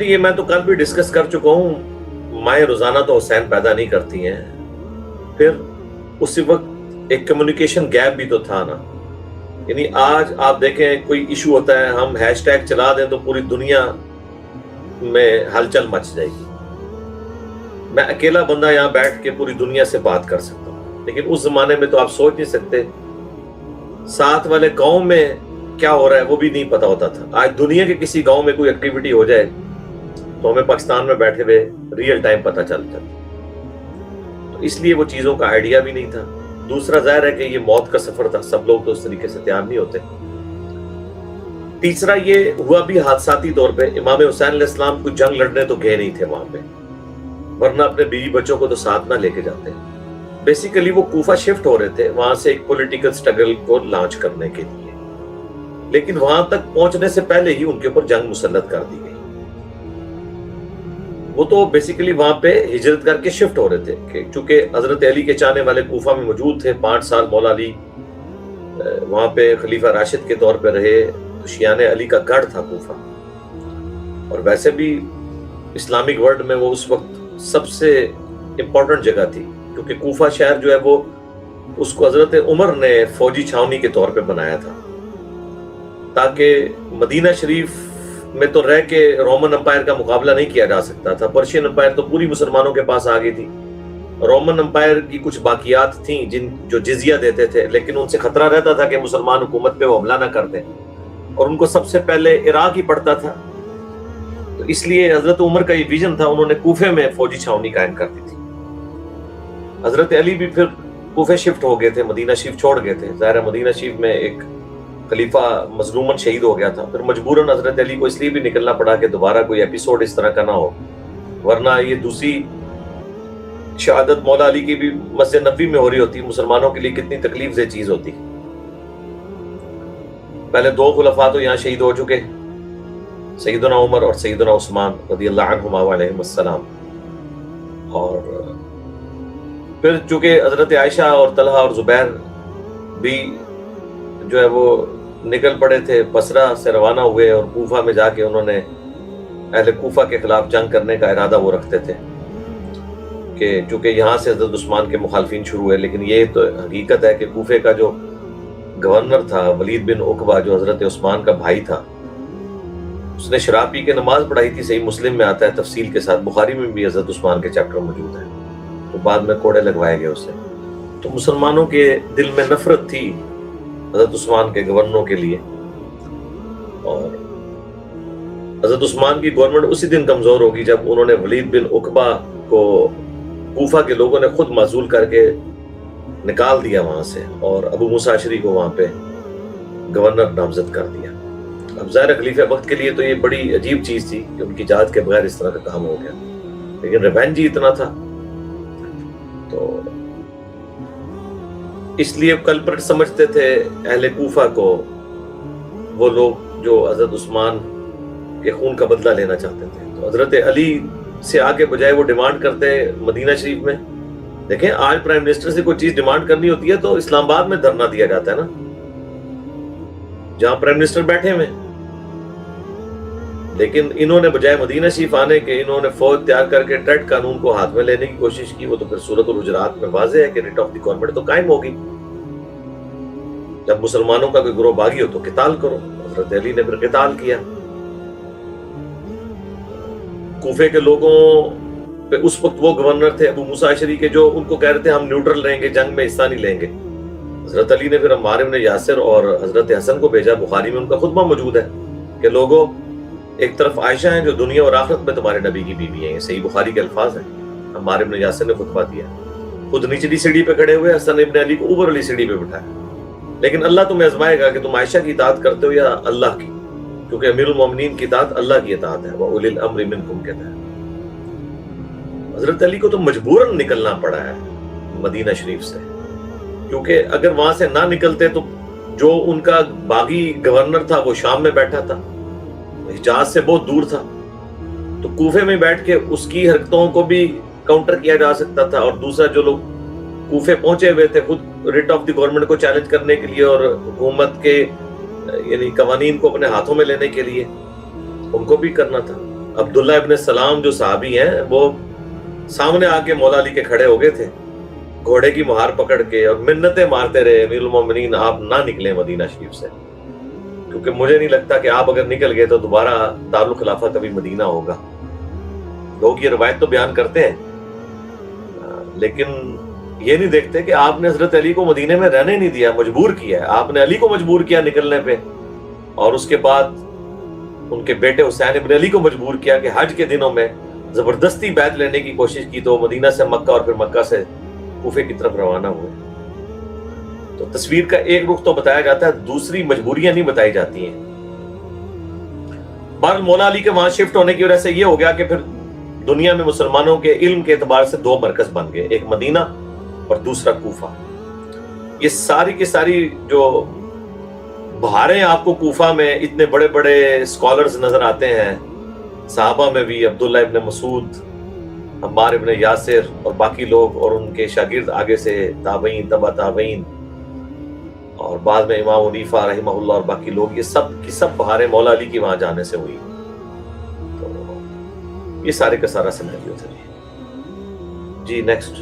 یہ میں تو کل بھی ڈسکس کر چکا ہوں، مائیں روزانہ تو حسین پیدا نہیں کرتی ہیں. پھر اسی وقت ایک کمیونیکیشن گیپ بھی تو تھا نا. یعنی آج آپ دیکھیں کوئی ایشو ہوتا ہے، ہم ہیش ٹیگ چلا دیں تو پوری دنیا میں ہلچل مچ جائے گی. میں اکیلا بندہ یہاں بیٹھ کے پوری دنیا سے بات کر سکتا ہوں، لیکن اس زمانے میں تو آپ سوچ نہیں سکتے ساتھ والے گاؤں میں کیا ہو رہا ہے وہ بھی نہیں پتا ہوتا تھا. آج دنیا کے کسی گاؤں میں کوئی ایکٹیویٹی ہو جائے تو ہمیں پاکستان میں بیٹھے ہوئے ریئل ٹائم پتہ چل جاتا. تو اس لیے وہ چیزوں کا آئیڈیا بھی نہیں تھا. دوسرا ظاہر ہے کہ یہ موت کا سفر تھا، سب لوگ تو اس طریقے سے تیار نہیں ہوتے. تیسرا یہ ہوا بھی حادثاتی طور پہ، امام حسین علیہ السلام کو جنگ لڑنے تو گئے نہیں تھے وہاں پہ، ورنہ اپنے بیوی بچوں کو تو ساتھ نہ لے کے جاتے. بیسیکلی وہ کوفہ شفٹ ہو رہے تھے وہاں سے ایک پولیٹیکل سٹرگل کو لانچ کرنے کے لیے، لیکن وہاں تک پہنچنے سے پہلے ہی ان کے اوپر جنگ مسلط کر دی گئی. وہ تو بیسیکلی وہاں پہ ہجرت کر کے شفٹ ہو رہے تھے کہ چونکہ حضرت علی کے چاہنے والے کوفہ میں موجود تھے. 5 سال مولا علی وہاں پہ خلیفہ راشد کے طور پہ رہے، تو شیعان علی کا گڑھ تھا کوفہ. اور ویسے بھی اسلامک ورلڈ میں وہ اس وقت سب سے امپورٹنٹ جگہ تھی، کیونکہ کوفہ شہر جو ہے وہ اس کو حضرت عمر نے فوجی چھاونی کے طور پہ بنایا تھا تاکہ مدینہ شریف میں تو رہ کے رومن امپائر کا مقابلہ نہیں کیا جا سکتا تھا. پرشین امپائر تو پوری مسلمانوں کے پاس آ گئی تھی. رومن امپائر کی کچھ باقیات تھیں جو جزیہ دیتے تھے، لیکن ان سے خطرہ رہتا تھا کہ مسلمان حکومت پہ وہ حملہ نہ کر دیں، اور ان کو سب سے پہلے عراق ہی پڑتا تھا. تو اس لیے حضرت عمر کا یہ ویژن تھا، انہوں نے کوفے میں فوجی چھاونی قائم کر دی تھی. حضرت علی بھی پھر کوفے شفٹ ہو گئے تھے، مدینہ شریف چھوڑ گئے تھے. ظاہر ہے مدینہ شریف میں ایک خلیفہ مظلوماً شہید ہو گیا تھا، پھر مجبوراً حضرت علی کو اس لیے بھی نکلنا پڑا کہ دوبارہ کوئی ایپیسوڈ اس طرح کا نہ ہو، ورنہ یہ دوسری شہادت مولا علی کی بھی مسجد نبوی میں ہو رہی ہوتی، مسلمانوں کے لیے کتنی تکلیف دہ چیز ہوتی. پہلے 2 خلفاء تو یہاں شہید ہو چکے، سیدنا عمر اور سیدنا عثمان رضی اللہ عنہما علیہم السلام. اور پھر چونکہ حضرت عائشہ اور طلحہ اور زبیر بھی جو ہے وہ نکل پڑے تھے، بصرہ سے روانہ ہوئے اور کوفہ میں جا کے انہوں نے اہل کوفہ کے خلاف جنگ کرنے کا ارادہ وہ رکھتے تھے کہ چونکہ یہاں سے حضرت عثمان کے مخالفین شروع ہوئے. لیکن یہ تو حقیقت ہے کہ کوفے کا جو گورنر تھا ولید بن عقبہ، جو حضرت عثمان کا بھائی تھا، اس نے شراب پی کے نماز پڑھائی تھی. صحیح مسلم میں آتا ہے تفصیل کے ساتھ، بخاری میں بھی حضرت عثمان کے چیپٹر موجود ہیں. تو بعد میں کوڑے لگوائے گئے اسے. تو مسلمانوں کے دل میں نفرت تھی حضرت عثمان کے گورنروں کے لیے، اور حضرت عثمان کی گورنمنٹ اسی دن کمزور ہوگی جب انہوں نے ولید بن عقبہ کو کوفہ کے لوگوں نے خود معزول کر کے نکال دیا وہاں سے، اور ابو موسیٰ اشعری کو وہاں پہ گورنر نامزد کر دیا. اب ظاہر خلیفہ وقت کے لیے تو یہ بڑی عجیب چیز تھی کہ ان کی اجازت کے بغیر اس طرح کا کام ہو گیا، لیکن ریونج ہی اتنا تھا. تو اس لیے کلپریٹ سمجھتے تھے اہل کوفہ کو وہ لوگ جو حضرت عثمان کے خون کا بدلہ لینا چاہتے تھے. تو حضرت علی سے آگے بجائے وہ ڈیمانڈ کرتے مدینہ شریف میں. دیکھیں آج پرائم منسٹر سے کوئی چیز ڈیمانڈ کرنی ہوتی ہے تو اسلام آباد میں دھرنا دیا جاتا ہے نا، جہاں پرائم منسٹر بیٹھے ہوئے. لیکن انہوں نے بجائے مدینہ شریف آنے کے انہوں نے فوج تیار کر کے ٹریڈ قانون کو ہاتھ میں لینے کی کوشش کی. وہ تو پھر سورۃ الحجرات میں واضح ہے کہ ریٹ آف دی گورنمنٹ تو قائم ہوگی. جب مسلمانوں کا کوئی گروہ باغی ہو تو قتال کرو. حضرت علی نے پھر قتال کیا. کوفے کے لوگوں پہ اس وقت وہ گورنر تھے ابو موسیٰ اشعری کے، جو ان کو کہہ رہے تھے ہم نیوٹرل رہیں گے، جنگ میں حصہ نہیں لیں گے. حضرت علی نے پھر عمار بن یاسر اور حضرت حسن کو بھیجا. بخاری میں ان کا خطبہ موجود ہے کہ لوگوں، ایک طرف عائشہ ہیں جو دنیا اور آخرت میں تمہارے نبی کی بیوی ہیں، یہ صحیح بخاری کے الفاظ ہیں. عمار بن یاسر نے خطبہ دیا، خود نچلی سیڑھی پہ کھڑے ہوئے، حسن ابن علی کو اوپر والی سیڑھی پہ بٹھایا. لیکن اللہ تمہیں آزمائے گا کہ تم عائشہ کی اطاعت کرتے ہو یا اللہ کی، کیونکہ امیر المومنین کی اطاعت اللہ کی اطاعت ہے. وَأُولِي الْأَمْرِ مِنْكُمْ کہتا ہے. حضرت علی کو تو مجبوراً نکلنا پڑا ہے مدینہ شریف سے، کیونکہ اگر وہاں سے نہ نکلتے تو جو ان کا باغی گورنر تھا وہ شام میں بیٹھا تھا، حجاز سے بہت دور تھا. تو کوفے میں بیٹھ کے اس کی حرکتوں کو بھی کاؤنٹر کیا جا سکتا تھا. اور دوسرا جو لوگ کوفے پہنچے ہوئے تھے خود ریٹ آف دی گورنمنٹ کو چیلنج کرنے کے لیے اور حکومت کے یعنی قوانین کو اپنے ہاتھوں میں لینے کے لیے، ان کو بھی کرنا تھا. عبداللہ ابن سلام جو صحابی ہیں وہ سامنے آ کے مولا علی کے کھڑے ہو گئے تھے، گھوڑے کی مہار پکڑ کے، اور منتیں مارتے رہے امیر المومنین آپ نہ نکلیں مدینہ شریف سے، کیونکہ مجھے نہیں لگتا کہ آپ اگر نکل گئے تو دوبارہ دارالخلافہ کبھی مدینہ ہوگا۔ لوگ یہ روایت تو بیان کرتے ہیں لیکن یہ نہیں دیکھتے کہ آپ نے حضرت علی کو مدینے میں رہنے نہیں دیا، مجبور کیا ہے، آپ نے علی کو مجبور کیا نکلنے پہ، اور اس کے بعد ان کے بیٹے حسین ابن علی کو مجبور کیا کہ حج کے دنوں میں زبردستی بیعت لینے کی کوشش کی تو وہ مدینہ سے مکہ اور پھر مکہ سے کوفے کی طرف روانہ ہوئے۔ تو تصویر کا ایک رخ تو بتایا جاتا ہے، دوسری مجبوریاں نہیں بتائی جاتی ہیں۔ بہرحال مولا علی کے وہاں شفٹ ہونے کی وجہ سے یہ ہو گیا کہ پھر دنیا میں مسلمانوں کے علم کے اعتبار سے دو مرکز بن گئے، ایک مدینہ اور دوسرا کوفہ۔ یہ ساری کی ساری جو بہاریں آپ کو کوفہ میں اتنے بڑے بڑے اسکالرز نظر آتے ہیں، صحابہ میں بھی عبداللہ ابن مسعود، عمار ابن یاسر اور باقی لوگ، اور ان کے شاگرد آگے سے تابعین، تبع تابعین، اور بعد میں امام حنیفہ رحمہ اللہ اور باقی لوگ، یہ سب کی سب بہاریں مولا علی کی وہاں جانے سے ہوئی۔ تو یہ سارے کا سارا سیناریو تھا۔ جی نیکسٹ۔